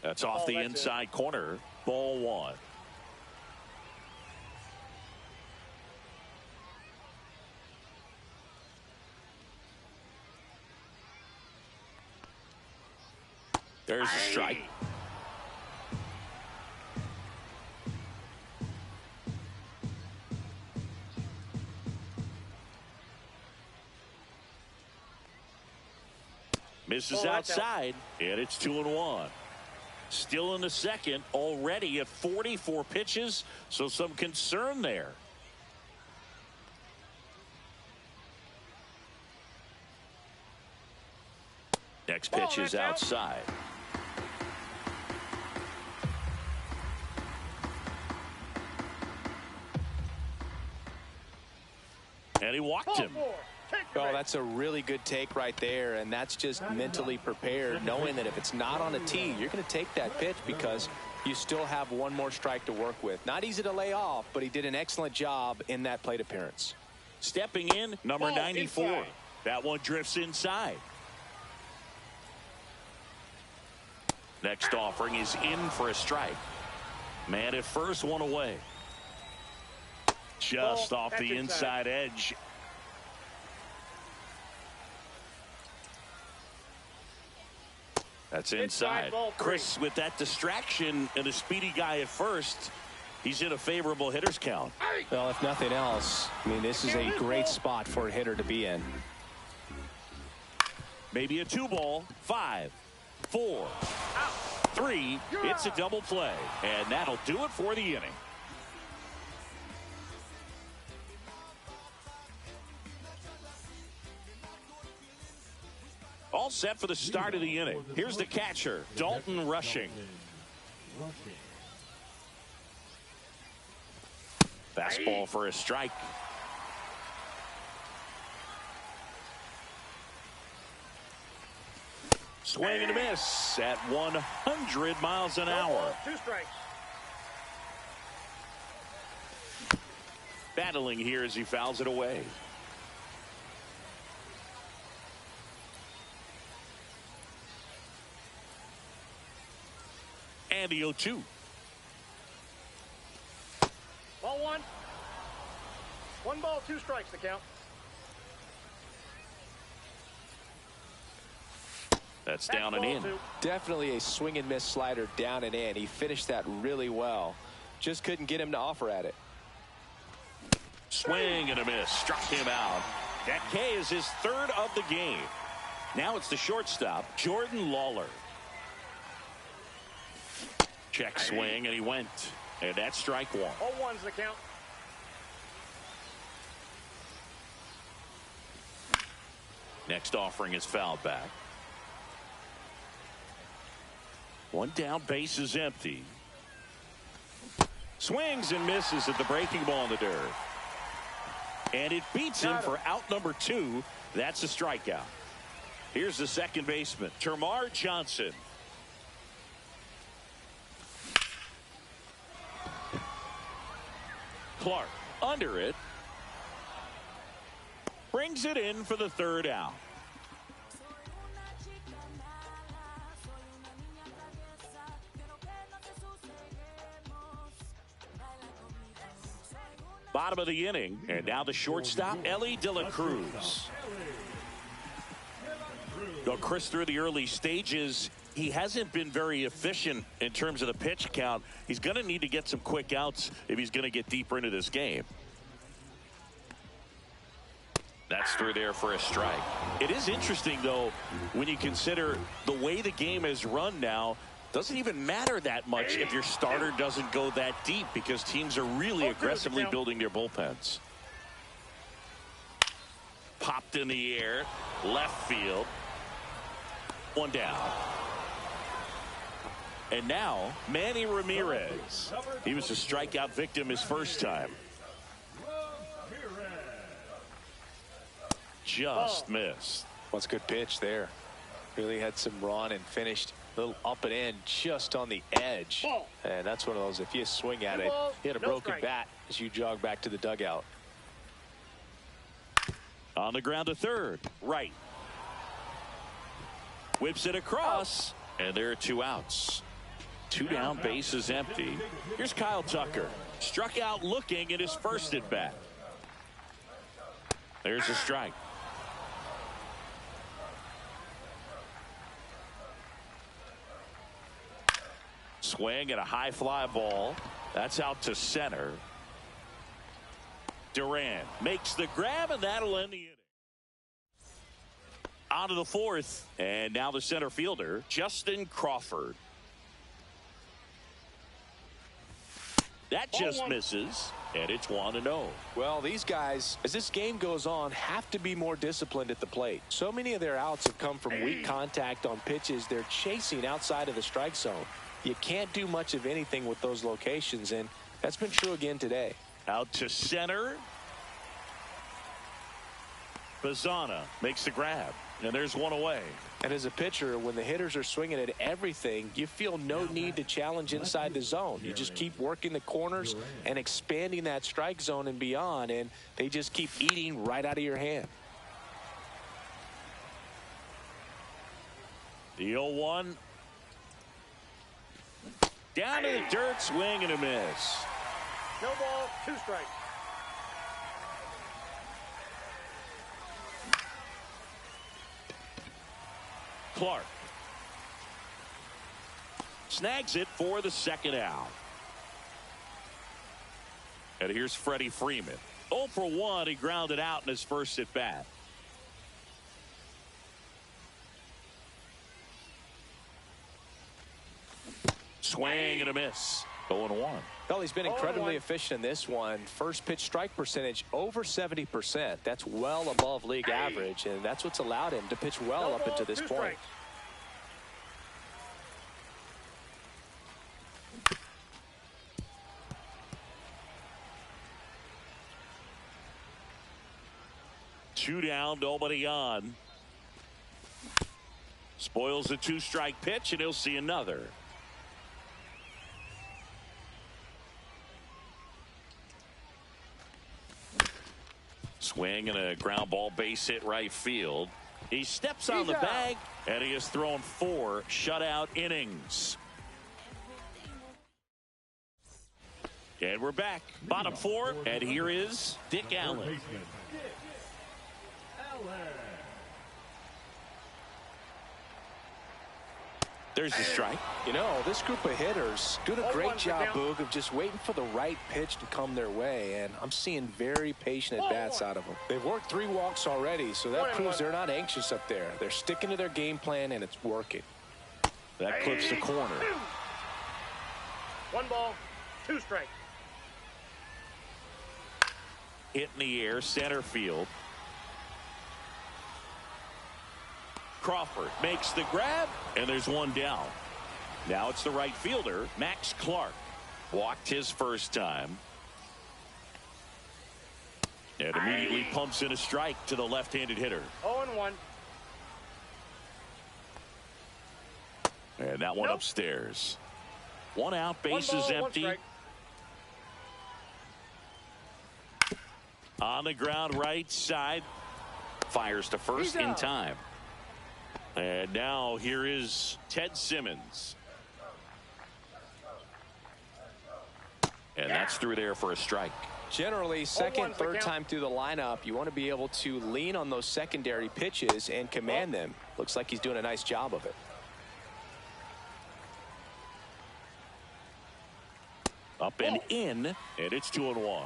That's off the inside corner. Ball one. There's a strike. Misses outside, and it's 2-1. Still in the second, already at 44 pitches, so some concern there. Next pitch is outside. And he walked him. Oh, that's a really good take right there, and that's just mentally prepared, knowing that if it's not on the tee, you're going to take that pitch because you still have one more strike to work with. Not easy to lay off, but he did an excellent job in that plate appearance. Stepping in, number 94. Inside. That one drifts inside. Next offering is in for a strike. Man at first, one away. Just off the inside edge. That's inside. Chris, with that distraction and a speedy guy at first, he's in a favorable hitter's count. Well, if nothing else, I mean, this is a great spot for a hitter to be in. Maybe a 2-ball. 5, 4, 3. It's a double play, and that'll do it for the inning. All set for the start of the inning. Here's the catcher, Dalton Rushing. Fastball for a strike. Swing and a miss at 100 miles an hour. 2 strikes. Battling here as he fouls it away. And the 0-2. Ball 1. 1 ball, 2 strikes to count. That's down and in. 2. Definitely a swing and miss slider down and in. He finished that really well. Just couldn't get him to offer at it. Swing and a miss. Struck him out. That K is his 3rd of the game. Now it's the shortstop, Jordan Lawler. Check swing, and he went. And that's strike 1. All 1's the count. Next offering is fouled back. 1 down, base is empty. Swings and misses at the breaking ball in the dirt. And it beats him for out number 2. That's a strikeout. Here's the second baseman, Termarr Johnson. Clark under it. Brings it in for the 3rd out. Bottom of the inning, and now the shortstop, Elly De La Cruz. Though Chris, through the early stages, he hasn't been very efficient in terms of the pitch count. He's going to need to get some quick outs if he's going to get deeper into this game. That's through there for a strike. It is interesting, though, when you consider the way the game is run now. Doesn't even matter that much if your starter doesn't go that deep, because teams are really aggressively building their bullpens. Popped in the air, left field. 1 down. And now Manny Ramirez. He was a strikeout victim his first time. Just missed. What's a good pitch there. Really had some run and finished a little up and in just on the edge. And that's one of those, if you swing at it, you had a broken bat as you jog back to the dugout. On the ground to third, right. Whips it across, and there are 2 outs. Two down, bases empty. Here's Kyle Tucker. Struck out looking at his first at bat. There's a strike. Swing at a high fly ball. That's out to center. Duran makes the grab, and that'll end the inning. On to the fourth, and now the center fielder, Justin Crawford. That just misses, and it's 1-0. Well, these guys, as this game goes on, have to be more disciplined at the plate. So many of their outs have come from weak contact on pitches they're chasing outside of the strike zone. You can't do much of anything with those locations, and that's been true again today. Out to center. Bazzana makes the grab, and there's one away. And as a pitcher, when the hitters are swinging at everything, you feel no need to challenge inside the zone. You just keep working the corners and expanding that strike zone and beyond, and they just keep eating right out of your hand. The 0-1. Down to the dirt, swing and a miss. No ball, 2 strikes. Clark snags it for the second out. And here's Freddie Freeman. 0 for 1. He grounded out in his first at bat. Swing and a miss. 0-1. Well, he's been incredibly efficient in this one. First pitch strike percentage over 70%. That's well above league average, and that's what's allowed him to pitch well up into this point. 2 down, nobody on. Spoils a 2-strike pitch, and he'll see another. Swing and a ground ball, base hit right field. He steps on the bag, and he has thrown 4 shutout innings. And we're back. Bottom 4, and here is Dick Allen. There's the strike. You know, this group of hitters doing a great job, Boog, of just waiting for the right pitch to come their way, and I'm seeing very patient at-bats out of them. They've worked 3 walks already, so that proves they're not anxious up there. They're sticking to their game plan, and it's working. That clips the corner. 1 ball, 2 strikes. Hit in the air, center field. Crawford makes the grab, and there's 1 down. Now it's the right fielder, Max Clark. Walked his first time. And immediately pumps in a strike to the left-handed hitter. 0-1. And that one upstairs. 1 out, bases empty. On the ground, right side. Fires to first in time. And now here is Ted Simmons. And that's through there for a strike. Generally, second, third time through the lineup, you want to be able to lean on those secondary pitches and command them. Looks like he's doing a nice job of it. Up and in, and it's 2-1.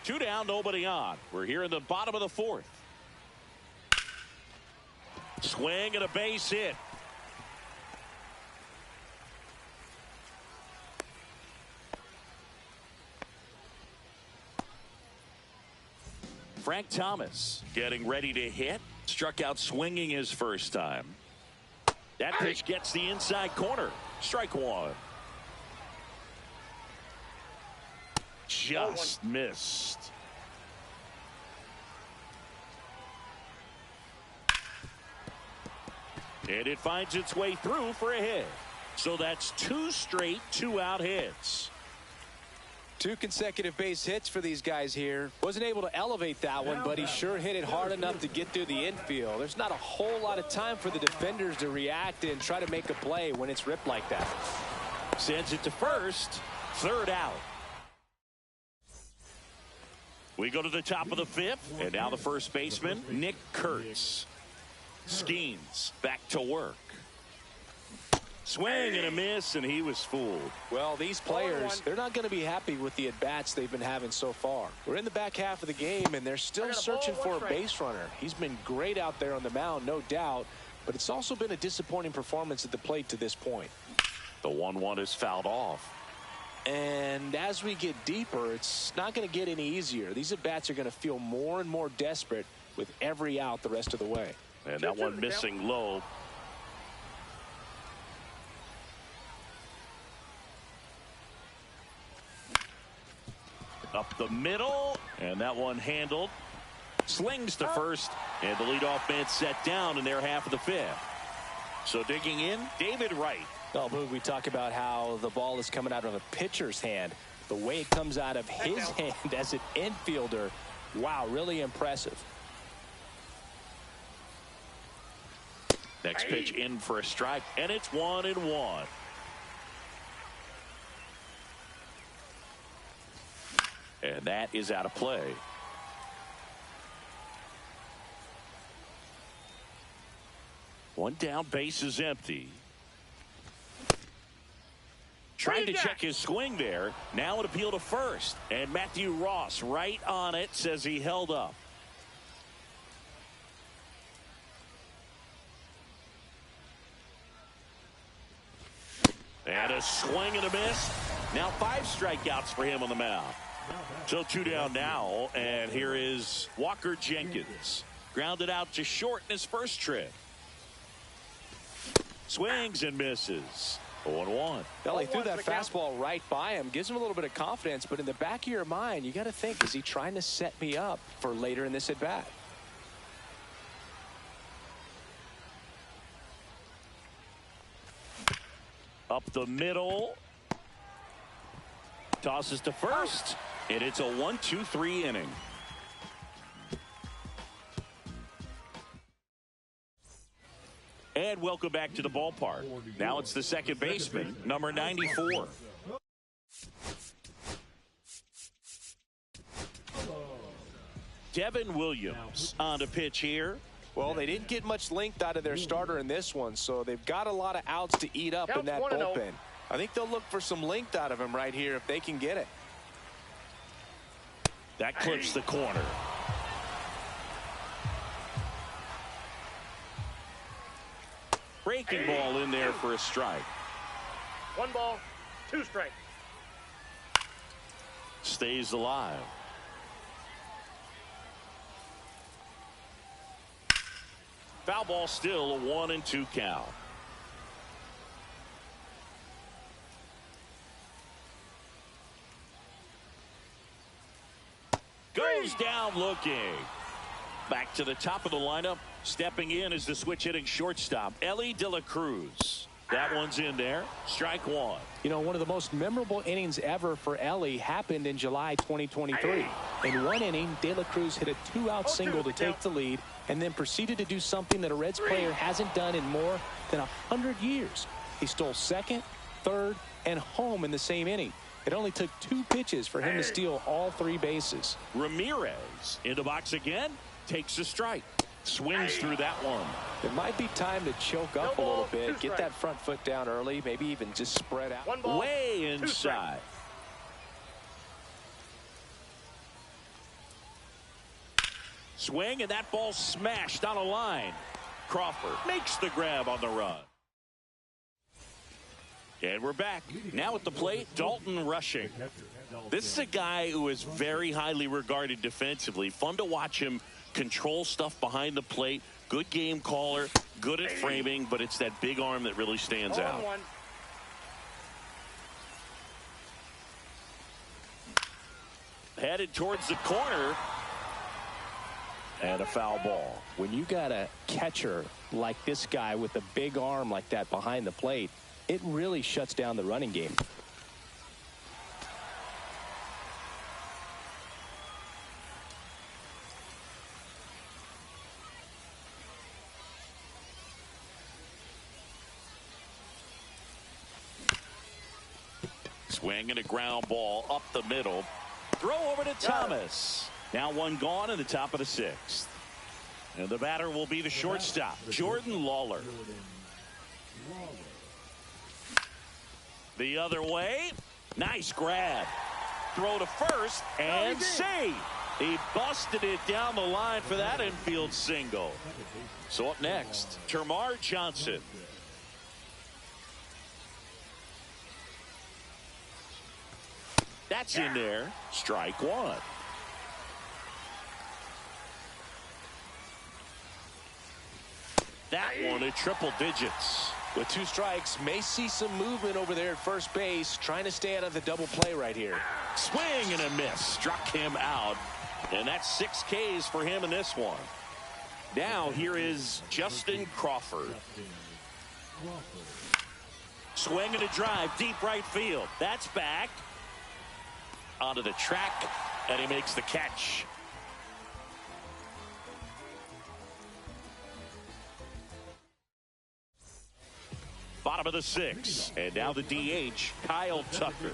2 down, nobody on. We're here in the bottom of the 4th. Swing and a base hit. Frank Thomas getting ready to hit. Struck out swinging his first time. That pitch gets the inside corner. Strike 1. Just missed. And it finds its way through for a hit. So that's 2 straight 2-out hits. 2 consecutive base hits for these guys here. Wasn't able to elevate that one, but he sure hit it hard enough to get through the infield. There's not a whole lot of time for the defenders to react and try to make a play when it's ripped like that. Sends it to first. Third out. We go to the top of the fifth. And now the first baseman, Nick Kurtz. Skeens back to work. Swing and a miss, and he was fooled. Well, these players, they're not going to be happy with the at-bats they've been having so far. We're in the back half of the game, and they're still searching for a base runner. He's been great out there on the mound, no doubt, but it's also been a disappointing performance at the plate to this point. The 1-1 is fouled off. And as we get deeper, it's not going to get any easier. These at-bats are going to feel more and more desperate with every out the rest of the way. And that one missing low. Up the middle, and that one handled. Slings to first, and the leadoff man set down in their half of the fifth. So digging in, David Wright. Oh, Boog, we talk about how the ball is coming out of a pitcher's hand. The way it comes out of his hand as an infielder, wow, really impressive. Next pitch in for a strike, and it's 1-1. And that is out of play. One down, base is empty. Trying to check his swing there. Now an appeal to first. And Matthew Ross right on it, says he held up. And a swing and a miss. Now 5 strikeouts for him on the mound. So 2 down now, and here is Walker Jenkins. Grounded out to short in his first trip. Swings and misses. 0-1. Well, he threw that fastball right by him. Gives him a little bit of confidence, but in the back of your mind, you got to think, is he trying to set me up for later in this at-bat? Up the middle. Tosses to first. And it's a 1-2-3 inning. And welcome back to the ballpark. Now it's the second baseman, number 94. Devin Williams on the pitch here. Well, they didn't get much length out of their starter in this one, so they've got a lot of outs to eat up in that bullpen. I think they'll look for some length out of him right here if they can get it. That clips the corner. Breaking ball in there for a strike. 1 ball, 2 strikes. Stays alive. Foul ball still, a 1-2 count. Goes down looking. Back to the top of the lineup. Stepping in is the switch hitting shortstop, Elly De La Cruz. That one's in there. Strike 1. You know, one of the most memorable innings ever for Elly happened in July 2023. In one inning, De La Cruz hit a 2-out single to take the lead and then proceeded to do something that a Reds player hasn't done in more than 100 years. He stole second, third, and home in the same inning. It only took 2 pitches for him to steal all 3 bases. Ramirez in the box again. Takes a strike. Swings through that one. It might be time to choke up a little bit. Get that front foot down early. Maybe even just spread out. 1 ball, way inside. Swing, and that ball smashed on a line. Crawford makes the grab on the run. And we're back. Now at the plate, Dalton Rushing. This is a guy who is very highly regarded defensively. Fun to watch him control stuff behind the plate. Good game caller, good at framing, but it's that big arm that really stands out. 1. Headed towards the corner. And a foul ball. When you got a catcher like this guy with a big arm like that behind the plate, it really shuts down the running game. Swing and a ground ball up the middle. Throw over to Thomas. Now one gone in the top of the 6th. And the batter will be the shortstop, Jordan Lawler. The other way. Nice grab. Throw to first and save. He busted it down the line for that infield single. So up next, Termarr Johnson. That's in there. Strike one. That one at triple digits. With 2 strikes, may see some movement over there at first base, trying to stay out of the double play right here. Swing and a miss. Struck him out. And that's 6 Ks for him in this one. Now here is Justin Crawford. Swing and a drive, deep right field. That's back. Onto the track, and he makes the catch. Bottom of the 6th, and now the DH, Kyle Tucker.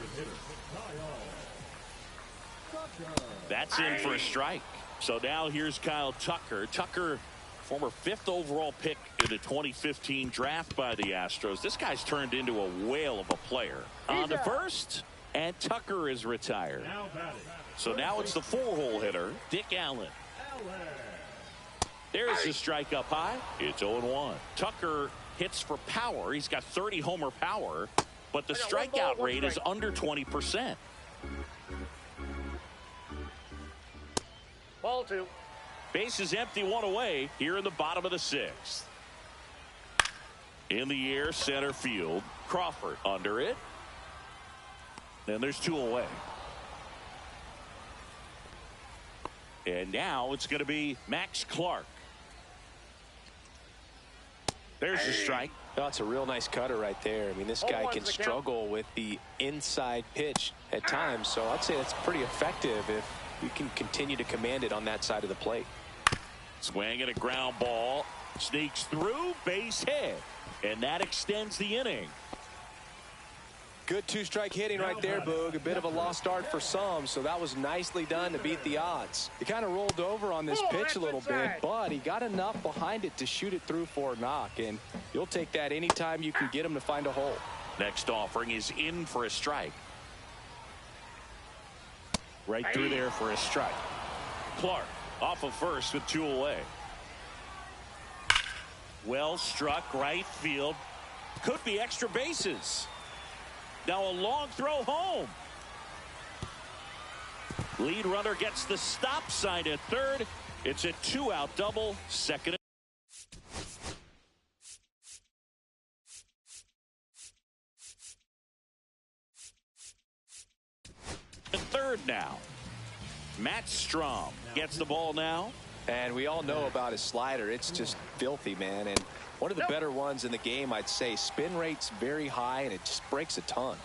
That's in for a strike. So now here's Kyle Tucker. Tucker, former 5th overall pick in the 2015 draft by the Astros. This guy's turned into a whale of a player. On to first, and Tucker is retired. So now it's the 4-hole hitter, Dick Allen. There's the strike up high. It's 0-1. Tucker hits for power. He's got 30 homer power, but the strikeout rate is under 20%. Ball 2. Base is empty, 1 away here in the bottom of the 6th. In the air, center field. Crawford under it. And there's 2 away. And now it's going to be Max Clark. There's the strike. That's a real nice cutter right there. I mean, this guy can struggle with the inside pitch at times, so I'd say that's pretty effective if you can continue to command it on that side of the plate. Swing and a ground ball. Sneaks through, base hit. And that extends the inning. Good 2-strike hitting right there, Boog. A bit of a lost start for some, so that was nicely done to beat the odds. He kind of rolled over on this pitch a little bit, but he got enough behind it to shoot it through for a knock, and you'll take that anytime you can get him to find a hole. Next offering is in for a strike. Right through there for a strike. Clark off of first with 2 away. Well struck, right field. Could be extra bases. Now a long throw home. Lead runner gets the stop sign at third. It's a 2-out double. Second. And third now. Matt Strahm gets the ball now. And we all know about his slider. It's just filthy, man. And one of the better ones in the game, I'd say. Spin rate's very high, and it just breaks a ton.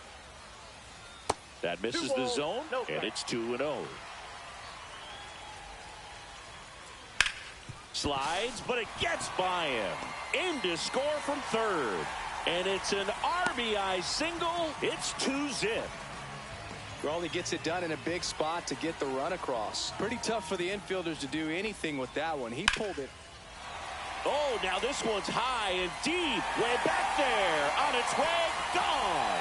That misses the zone, and it's 2-0. Slides, but it gets by him. In to score from third. And it's an RBI single. It's 2-zip. Raleigh gets it done in a big spot to get the run across. Pretty tough for the infielders to do anything with that one. He pulled it. Oh, now this one's high and deep. Way back there. On its way. Gone.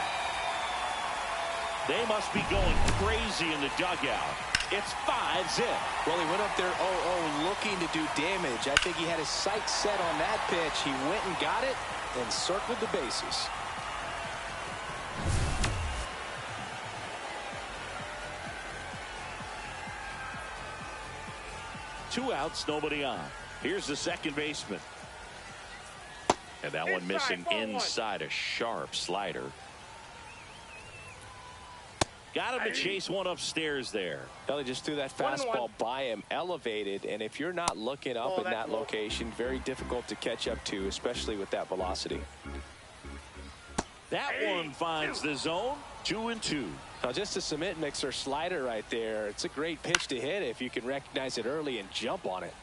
They must be going crazy in the dugout. It's 5-zip. Well, he went up there 0-0 looking to do damage. I think he had his sights set on that pitch. He went and got it and circled the bases. Two outs, nobody on. Here's the second baseman. And that one missing inside, a sharp slider. Got him to chase one upstairs there. Well, he just threw that fastball by him, elevated, and if you're not looking up in that location, very difficult to catch up to, especially with that velocity. That one finds the zone. 2-2. Now, just a cement mixer slider right there. It's a great pitch to hit if you can recognize it early and jump on it.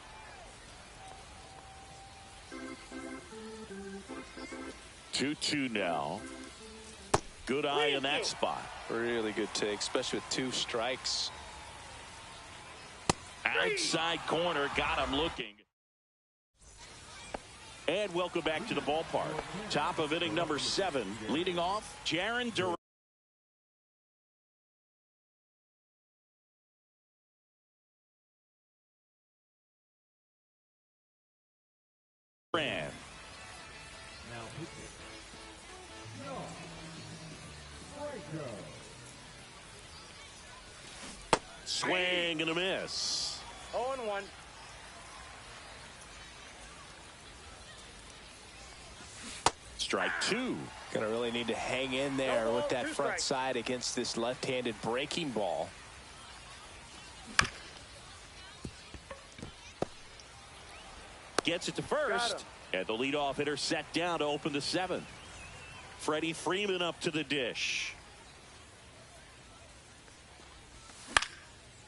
Two now. Good eye in that spot. Really good take, especially with 2 strikes. Outside corner, got him looking. And welcome back to the ballpark. Top of inning number 7. Leading off, Jarren Duran. Swing and a miss. 0-1. Strike 2. Gonna really need to hang in there with that front side against this left-handed breaking ball. Gets it to first. And the leadoff hitter set down to open the 7th. Freddie Freeman up to the dish.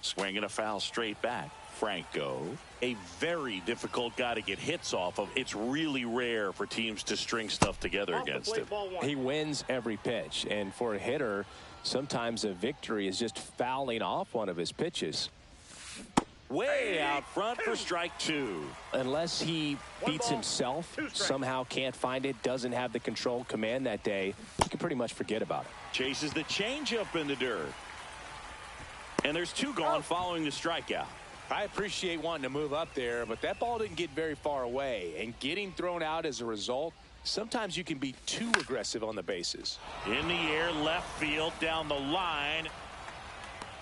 Swinging a foul straight back. Franco, a very difficult guy to get hits off of. It's really rare for teams to string stuff together against him. He wins every pitch, and for a hitter, sometimes a victory is just fouling off one of his pitches. Way out front for strike 2. Unless he beats himself, somehow can't find it, doesn't have the control command that day, you can pretty much forget about it. Chases the changeup in the dirt. And there's 2 gone following the strikeout. I appreciate wanting to move up there, but that ball didn't get very far away, and getting thrown out as a result, sometimes you can be too aggressive on the bases. In the air, left field, down the line.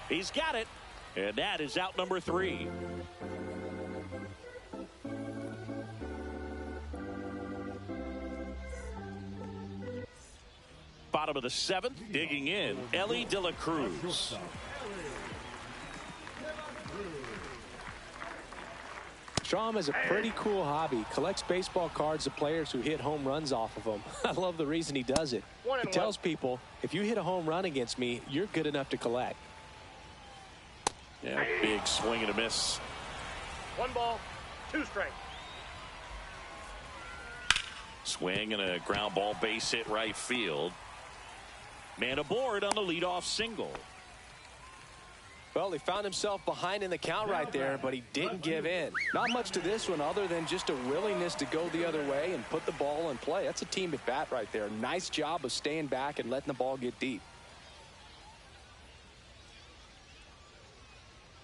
He's got it. And that is out number 3. Bottom of the 7th, digging in, Elly De La Cruz. Strom has a pretty cool hobby. Collects baseball cards of players who hit home runs off of them. I love the reason he does it. He tells people, if you hit a home run against me, you're good enough to collect. Yeah, big swing and a miss. 1 ball, 2 strikes. Swing and a ground ball, base hit right field. Man aboard on the leadoff single. Well, he found himself behind in the count right there, but he didn't give in. Not much to this one other than just a willingness to go the other way and put the ball in play. That's a team at bat right there. Nice job of staying back and letting the ball get deep.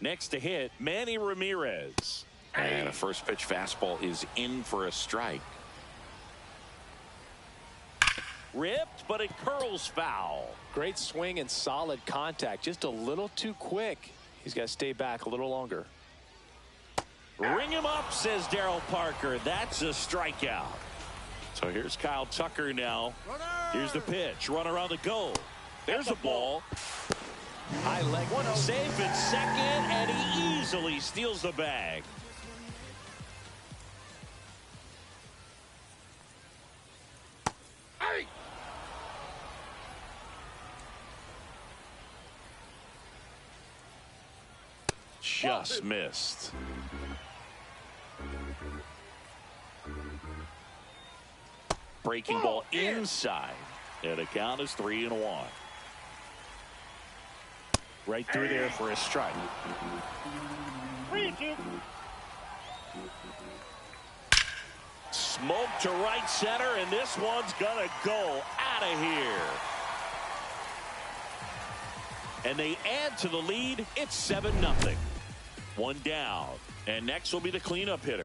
Next to hit, Manny Ramirez. And a first pitch fastball is in for a strike. Ripped, but it curls foul. Great swing and solid contact. Just a little too quick. He's got to stay back a little longer. Ring him up, says Daryl Parker. That's a strikeout. So here's Kyle Tucker now. Here's the pitch. Runner on the go. There's a ball. High leg. Safe at second, and he easily steals the bag. Just missed. Breaking ball inside. And the count is 3-1. Right through there for a strike. 3-2. Smoke to right center, and this one's gonna go out of here. And they add to the lead. It's 7-0. 1 down. And next will be the cleanup hitter.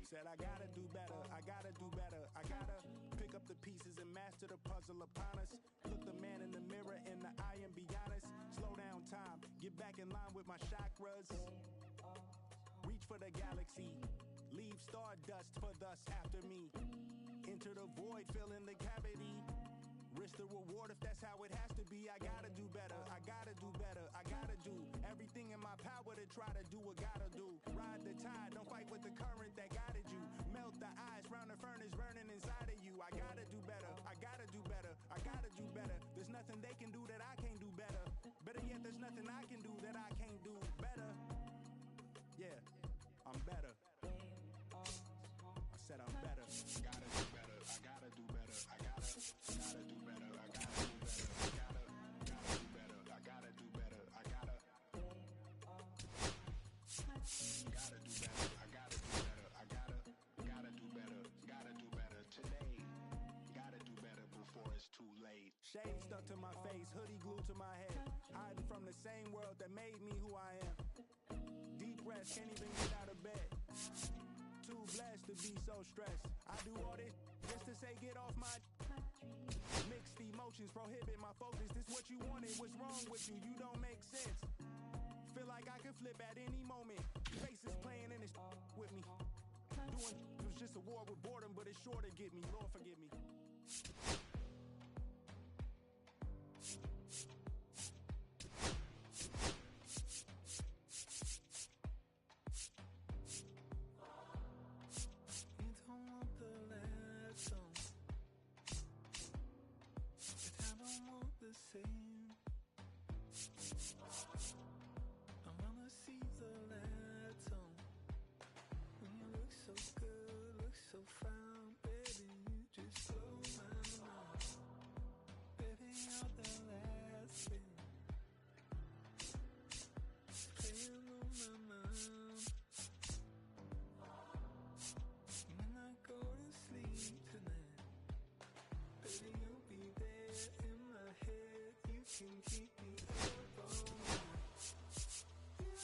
Said I gotta do better, I gotta do better. I gotta pick up the pieces and master the puzzle upon us. Look the man in the mirror in the eye and be honest. Slow down time, get back in line with my chakras. Reach for the galaxy, leave stardust for thus after me. Enter the void, fill in the cavity. Risk the reward if that's how it has to be. I gotta do better, I gotta do better. I gotta do everything in my power to try to do what gotta do. Ride the tide, don't fight with the current that guided you. Melt the ice round the furnace burning inside of you. I gotta do better, I gotta do better. I gotta do better. There's nothing they can do that I can't do better. Better yet, there's nothing I can do that I can't do better. Yeah, I'm better. I said I'm better. I gotta do better. I gotta do better. I gotta do better. I gotta do better. Gotta do better. I gotta do better. I gotta do better. I gotta do better. I gotta do better. Gotta do better today. Gotta do better before it's too late. Shade stuck to my face, hoodie glued to my head. Hiding from the same world that made me who I am. Deep rest, can't even get out of bed. Too blessed to be so stressed. I do all this just to say get off my. Mixed emotions prohibit my focus. This what you wanted, what's wrong with you? You don't make sense. Feel like I could flip at any moment. Faces playing in this with me. Doing it was just a war with boredom, but it's sure to get me. Lord forgive me. The same. I wanna see the lights on. When you look so good, look so fine, baby, you just blow my mind. Baby, you're the last thing playing on my mind. When I go to sleep tonight, baby, you'll be there in my head. You can keep me up all night. You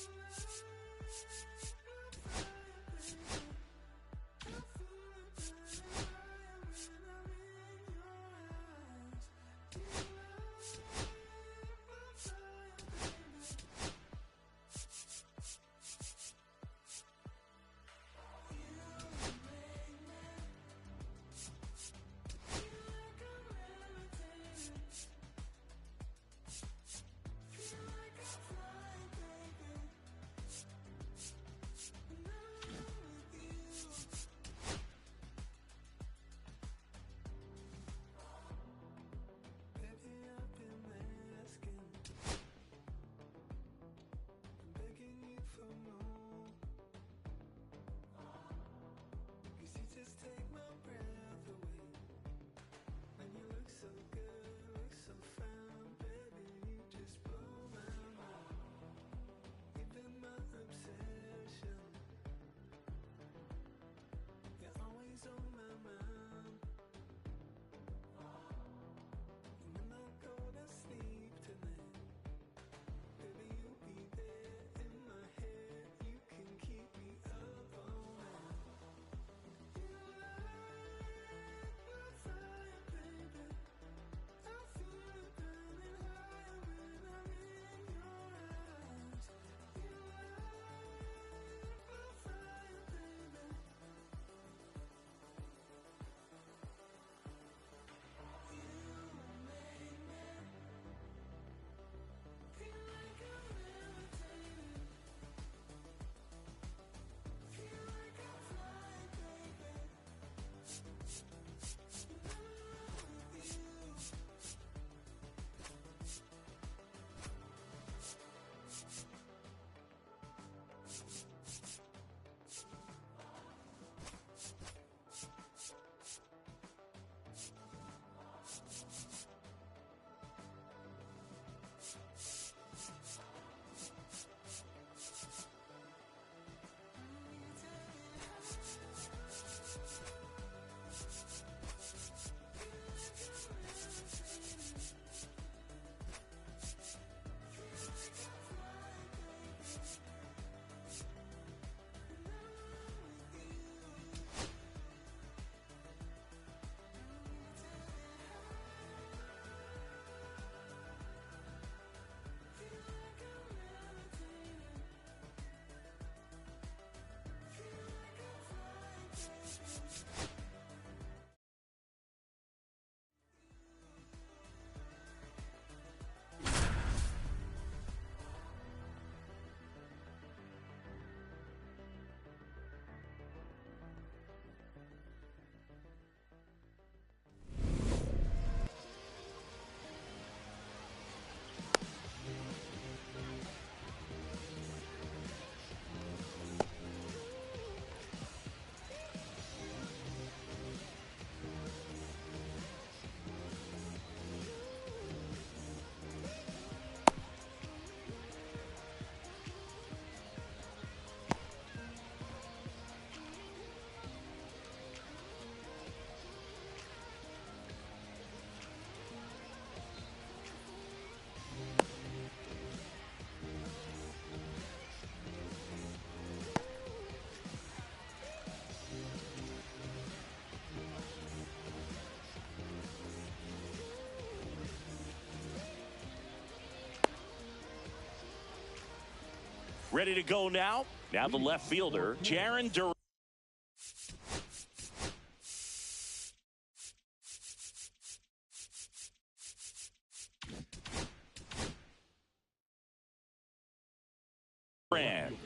Ready to go now? Now the left fielder, Jarren Duran.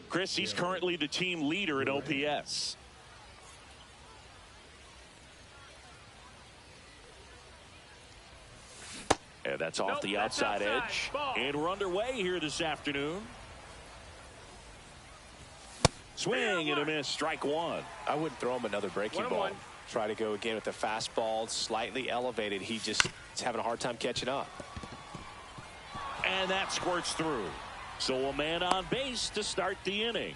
Chris, he's currently the team leader in OPS. And that's off the outside edge. And we're underway here this afternoon. Swing and a miss, strike one. I wouldn't throw him another breaking ball. Try to go again with the fastball, slightly elevated. He's having a hard time catching up. And that squirts through. So a man on base to start the inning.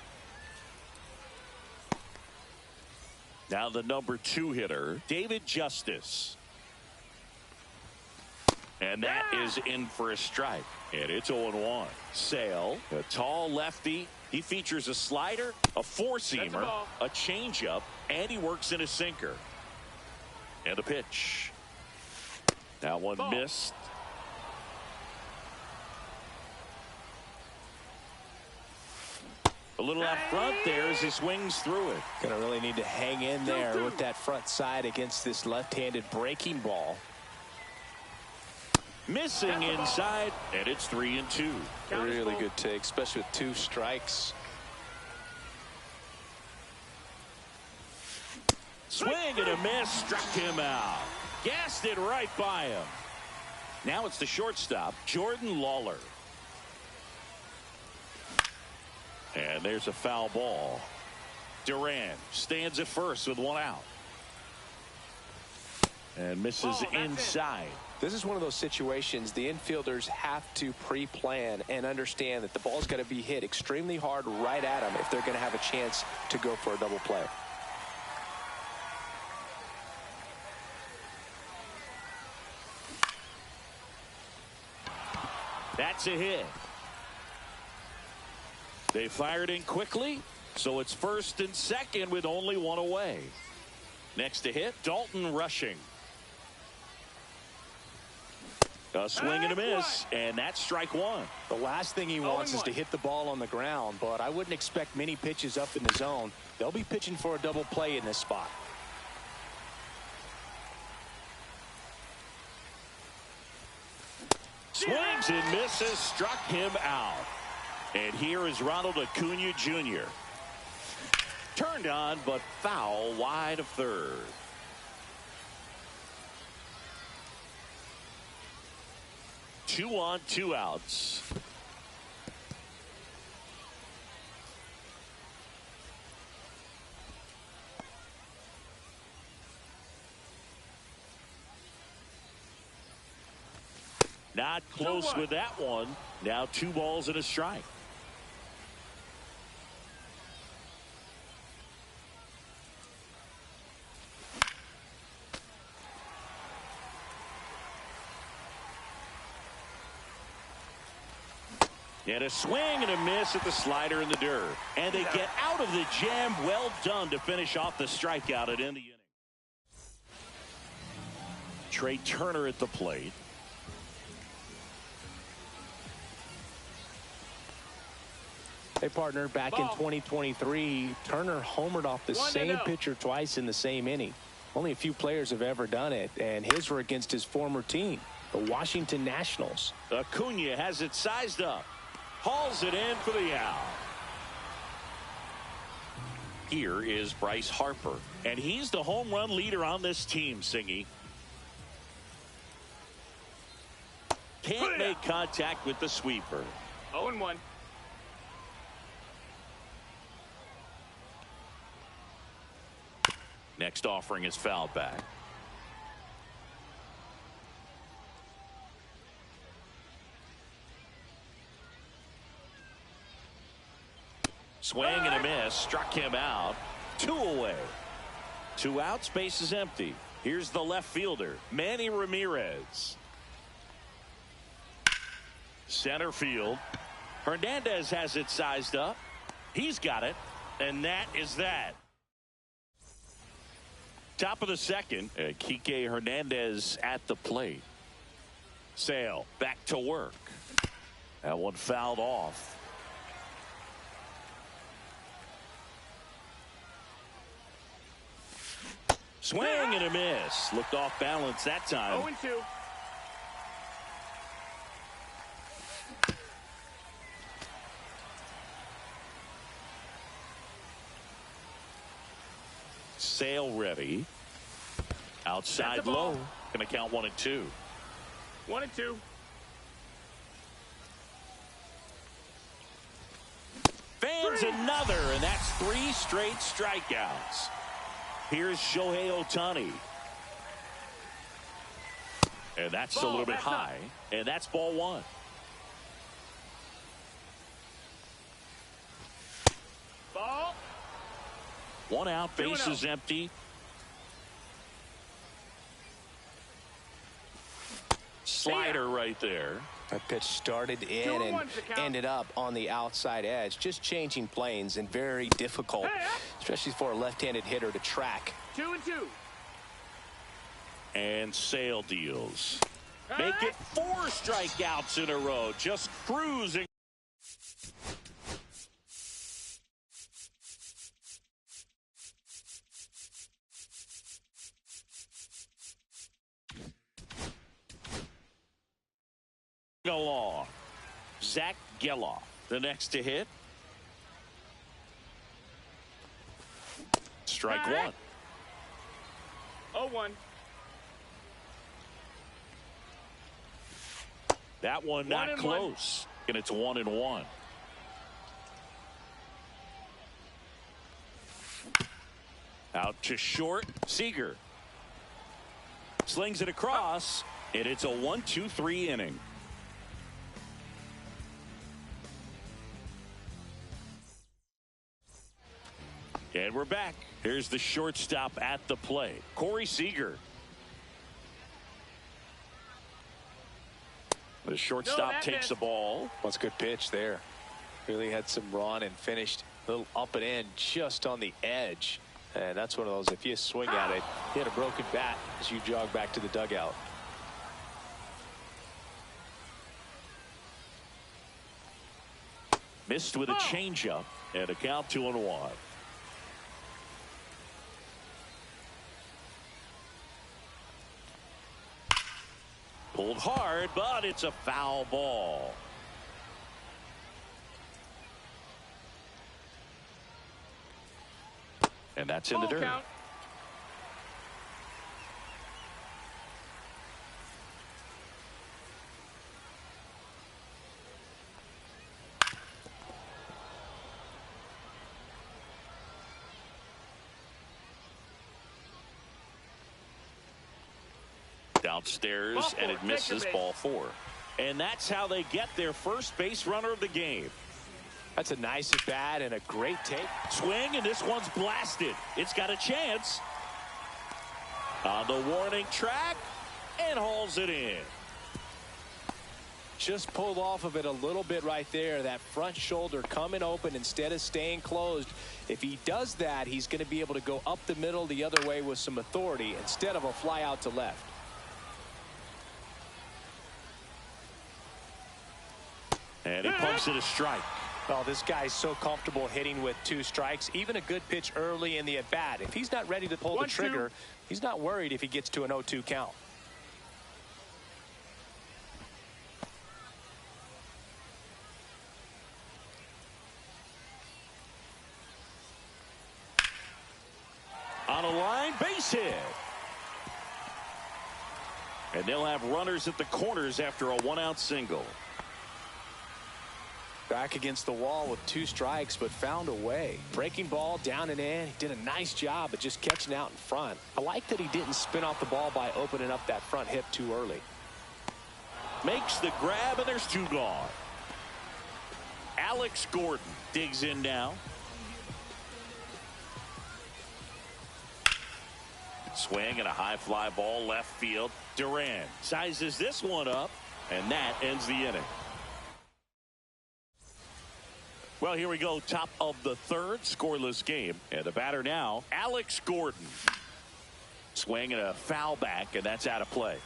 Now the number 2 hitter, David Justice. And that is in for a strike. And it's 0-1. Sale, a tall lefty. He features a slider, a four-seamer, a changeup, and he works in a sinker. And a pitch. That one missed. A little out front there as he swings through it. Gonna really need to hang in there with that front side against this left-handed breaking ball. Missing inside, and it's 3-2. Really good take, especially with 2 strikes. Swing and a miss, struck him out. Gassed it right by him. Now it's the shortstop, Jordan Lawler. And there's a foul ball. Duran stands at first with 1 out. And misses inside. This is one of those situations the infielders have to pre-plan and understand that the ball's got to be hit extremely hard right at them if they're going to have a chance to go for a double play. That's a hit. They fired in quickly, so it's first and second with only 1 away. Next to hit, Dalton Rushing. A swing and a miss, and that's strike 1. The last thing he wants is to hit the ball on the ground, but I wouldn't expect many pitches up in the zone. They'll be pitching for a double play in this spot. Swings and misses, struck him out. And here is Ronald Acuna Jr. Turned on, but foul wide of third. Two on, 2 outs. Not close with that one. Now 2 balls and a strike. And a swing and a miss at the slider in the dirt. And they get out of the jam. Well done to finish off the strikeout at end of the inning. Trey Turner at the plate. Hey, partner, back in 2023, Turner homered off the same pitcher twice in the same inning. Only a few players have ever done it, and his were against his former team, the Washington Nationals. Acuna has it sized up. Hauls it in for the out. Here is Bryce Harper, and he's the home run leader on this team, Singy. Can't make contact with the sweeper. 0-1. Next offering is fouled back. Swing and a miss, struck him out. 2 away. 2 outs, base is empty. Here's the left fielder, Manny Ramirez. Center field. Hernandez has it sized up. He's got it, and that is that. Top of the second, Kike Hernandez at the plate. Sale back to work. That one fouled off. Swing and a miss. Looked off balance that time. 0-2. Sale ready. Outside low. Going to count 1-2. 1-2. Fans another, and that's 3 straight strikeouts. Here's Shohei Ohtani. And that's a little bit high. And that's ball 1. Ball. 1 out, bases empty. Slider right there. That pitch started in and ended up on the outside edge. Just changing planes and very difficult, especially for a left-handed hitter to track. 2-2. And Sale deals. Make it 4 strikeouts in a row. Just cruising. Along. Zach Geloff, the next to hit. Strike 1. 0-1. That one not close. And it's 1-1. Out to short. Seager slings it across, and it's a 1-2-3 inning. And we're back. Here's the shortstop at the plate, Corey Seager. The shortstop takes the ball. That's a good pitch there. Really had some run and finished a little up and in just on the edge. And that's one of those, if you swing at it, you had a broken bat as you jog back to the dugout. Missed with a changeup, and a count 2-1. Pulled hard, but it's a foul ball. And that's in the dirt. Count. Downstairs, and it misses, ball 4. And that's how they get their first base runner of the game. That's a nice at bat and a great take. Swing, and this one's blasted. It's got a chance. On the warning track, and hauls it in. Just pulled off of it a little bit right there. That front shoulder coming open instead of staying closed. If he does that, he's going to be able to go up the middle the other way with some authority instead of a fly out to left. And he pumps it a strike. Oh, this guy's so comfortable hitting with 2 strikes. Even a good pitch early in the at-bat. If he's not ready to pull the trigger, he's not worried if he gets to an 0-2 count. On a line, base hit. And they'll have runners at the corners after a 1-out single. Back against the wall with 2 strikes, but found a way. Breaking ball down and in. He did a nice job of just catching out in front. I like that he didn't spin off the ball by opening up that front hip too early. Makes the grab, and there's 2 gone. Alex Gordon digs in now. Swing and a high fly ball left field. Duran sizes this one up, and that ends the inning. Well, here we go. Top of the 3rd, scoreless game. And the batter now, Alex Gordon. Swing and a foul back, and that's out of play.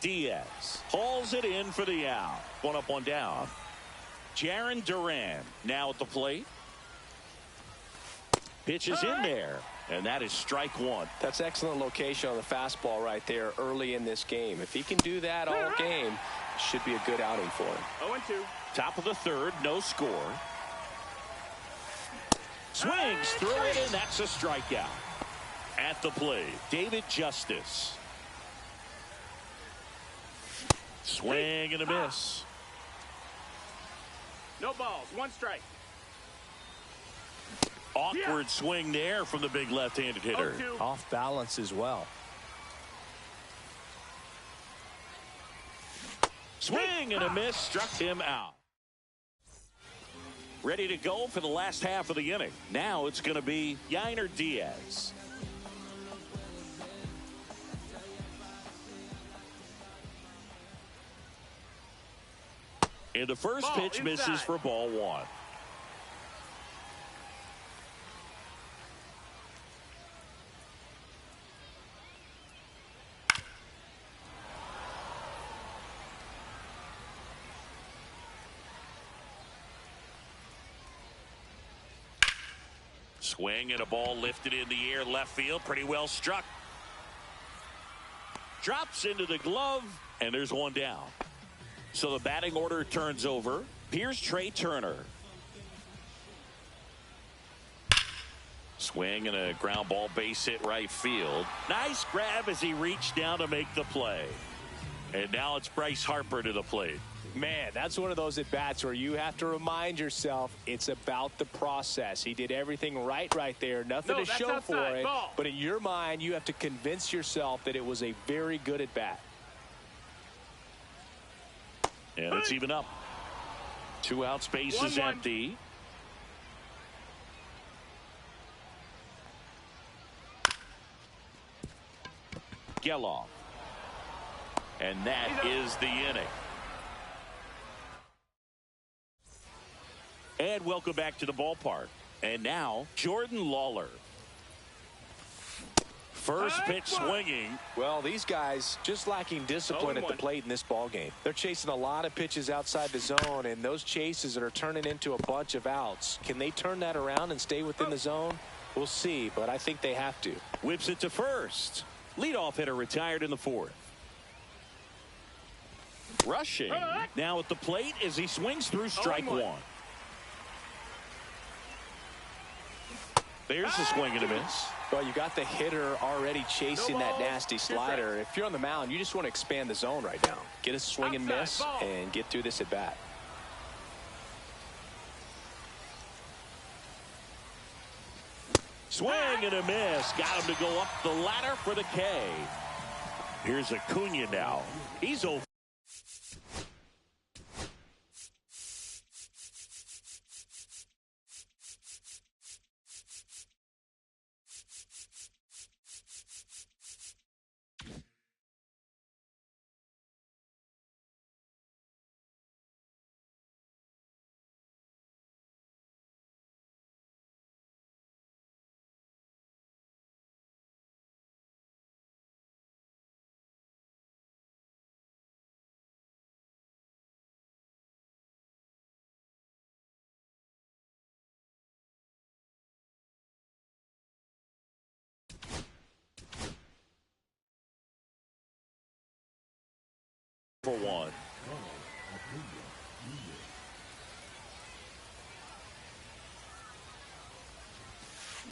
Diaz hauls it in for the out. 1 up, 1 down. Jarren Duran now at the plate. Pitch is in there, and that is strike one. That's excellent location on the fastball right there early in this game. If he can do that all game, should be a good outing for him. 0-2. Top of the third, no score. Swings through it, and that's a strikeout. At the plate, David Justice. Swing and a miss. No balls. 1 strike. Awkward swing there from the big left-handed hitter. 0-2. Off balance as well. Swing and a miss, struck him out. Ready to go for the last half of the inning. Now it's going to be Yainer Diaz. And the first pitch misses for ball 1. Swing and a ball lifted in the air left field. Pretty well struck. Drops into the glove, and there's one down. So the batting order turns over. Here's Trey Turner. Swing and a ground ball base hit right field. Nice grab as he reached down to make the play. And now it's Bryce Harper to the plate. Man, that's one of those at-bats where you have to remind yourself it's about the process. He did everything right there. Nothing to show for it. Ball. But in your mind, you have to convince yourself that it was a very good at-bat. And it's even up. 2 out, space is 1-1. empty. Geloff. And that is the inning. And welcome back to the ballpark. And now, Jordan Lawler. First pitch swinging. Well, these guys just lacking discipline at the 0-1. plate in this ball game. They're chasing a lot of pitches outside the zone, and those chases are turning into a bunch of outs. Can they turn that around and stay within the zone? We'll see, but I think they have to. Whips it to first. Leadoff hitter retired in the 4th. Rushing now at the plate as he swings through strike 1. There's the swing and a miss. Well, you got the hitter already chasing that nasty slider. If you're on the mound, you just want to expand the zone right now. Get a swing and miss and get through this at bat. Swing and a miss. Got him to go up the ladder for the K. Here's Acuna now. He's over. For 1.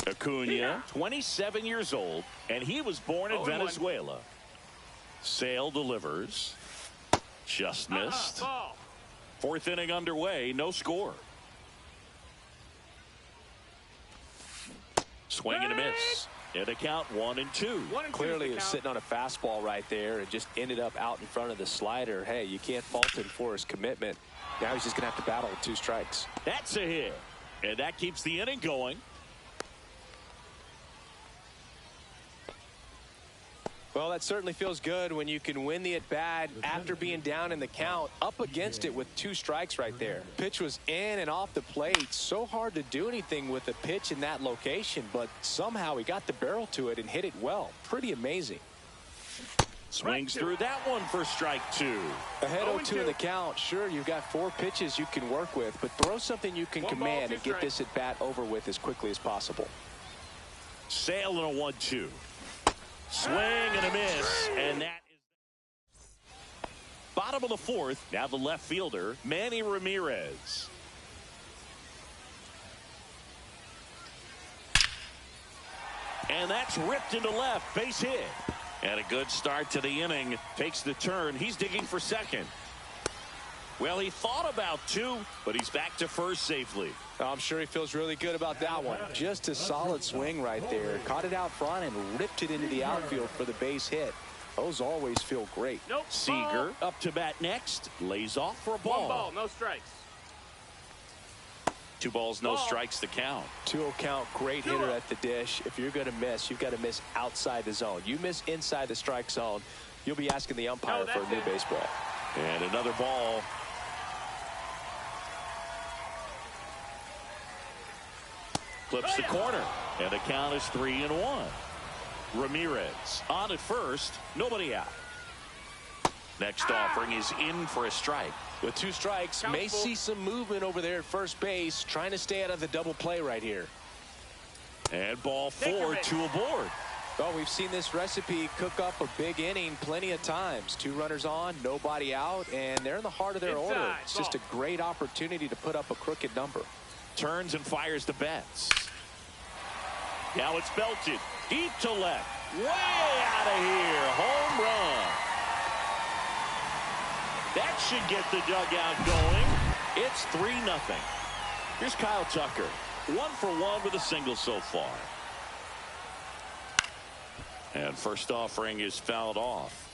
Acuna, 27 years old, and he was born in Venezuela. Sale delivers. Just missed. 4th inning underway, no score. Swing and a miss. And a count 1-2. Clearly he was sitting on a fastball right there and just ended up out in front of the slider. Hey, you can't fault him for his commitment. Now he's just going to have to battle with 2 strikes. That's a hit. And that keeps the inning going. Well, that certainly feels good when you can win the at-bat after being down in the count, up against it with 2 strikes right there. Pitch was in and off the plate. So hard to do anything with a pitch in that location, but somehow he got the barrel to it and hit it well. Pretty amazing. Swings through that one for strike 2. Ahead 0-2 in the count. Sure, you've got 4 pitches you can work with, but throw something you can command and get this at-bat over with as quickly as possible. Sale and a 1-2. Swing and a miss, and that is bottom of the fourth. Now the left fielder, Manny Ramirez. And that's ripped into left, base hit. And a good start to the inning. Takes the turn. He's digging for second. Well, he thought about two, but he's back to first safely. I'm sure he feels really good about that one. Just a solid swing right there. Caught it out front and ripped it into the outfield for the base hit. Those always feel great. Nope. Seager up to bat next. Lays off for a ball. 1 ball, no strikes. 2 balls, no strikes to count. 2-0 count, great hitter at the dish. If you're going to miss, you've got to miss outside the zone. You miss inside the strike zone, you'll be asking the umpire for a new baseball. And another ball. Clips the corner, and the count is 3-1. Ramirez on at first, nobody out. Next offering is in for a strike. With 2 strikes, may see some movement over there at first base, trying to stay out of the double play right here. And ball 4, 2 aboard. Well, we've seen this recipe cook up a big inning plenty of times. 2 runners on, nobody out, and they're in the heart of their order. It's just a great opportunity to put up a crooked number. Turns and fires the Betts. Now it's belted deep to left. Way out of here. Home run. That should get the dugout going. It's 3-0. Here's Kyle Tucker. 1 for 1 with a single so far. And first offering is fouled off.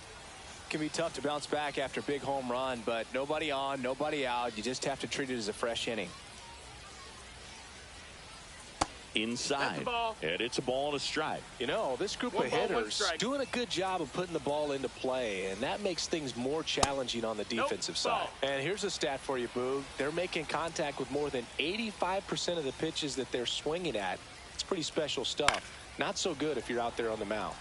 Can be tough to bounce back after a big home run, but nobody on, nobody out. You just have to treat it as a fresh inning. Inside, and it's a ball and a strike. You know, this group of hitters doing a good job of putting the ball into play, and that makes things more challenging on the defensive side. And here's a stat for you, Boog. They're making contact with more than 85% of the pitches that they're swinging at. It's pretty special stuff. Not so good if you're out there on the mound.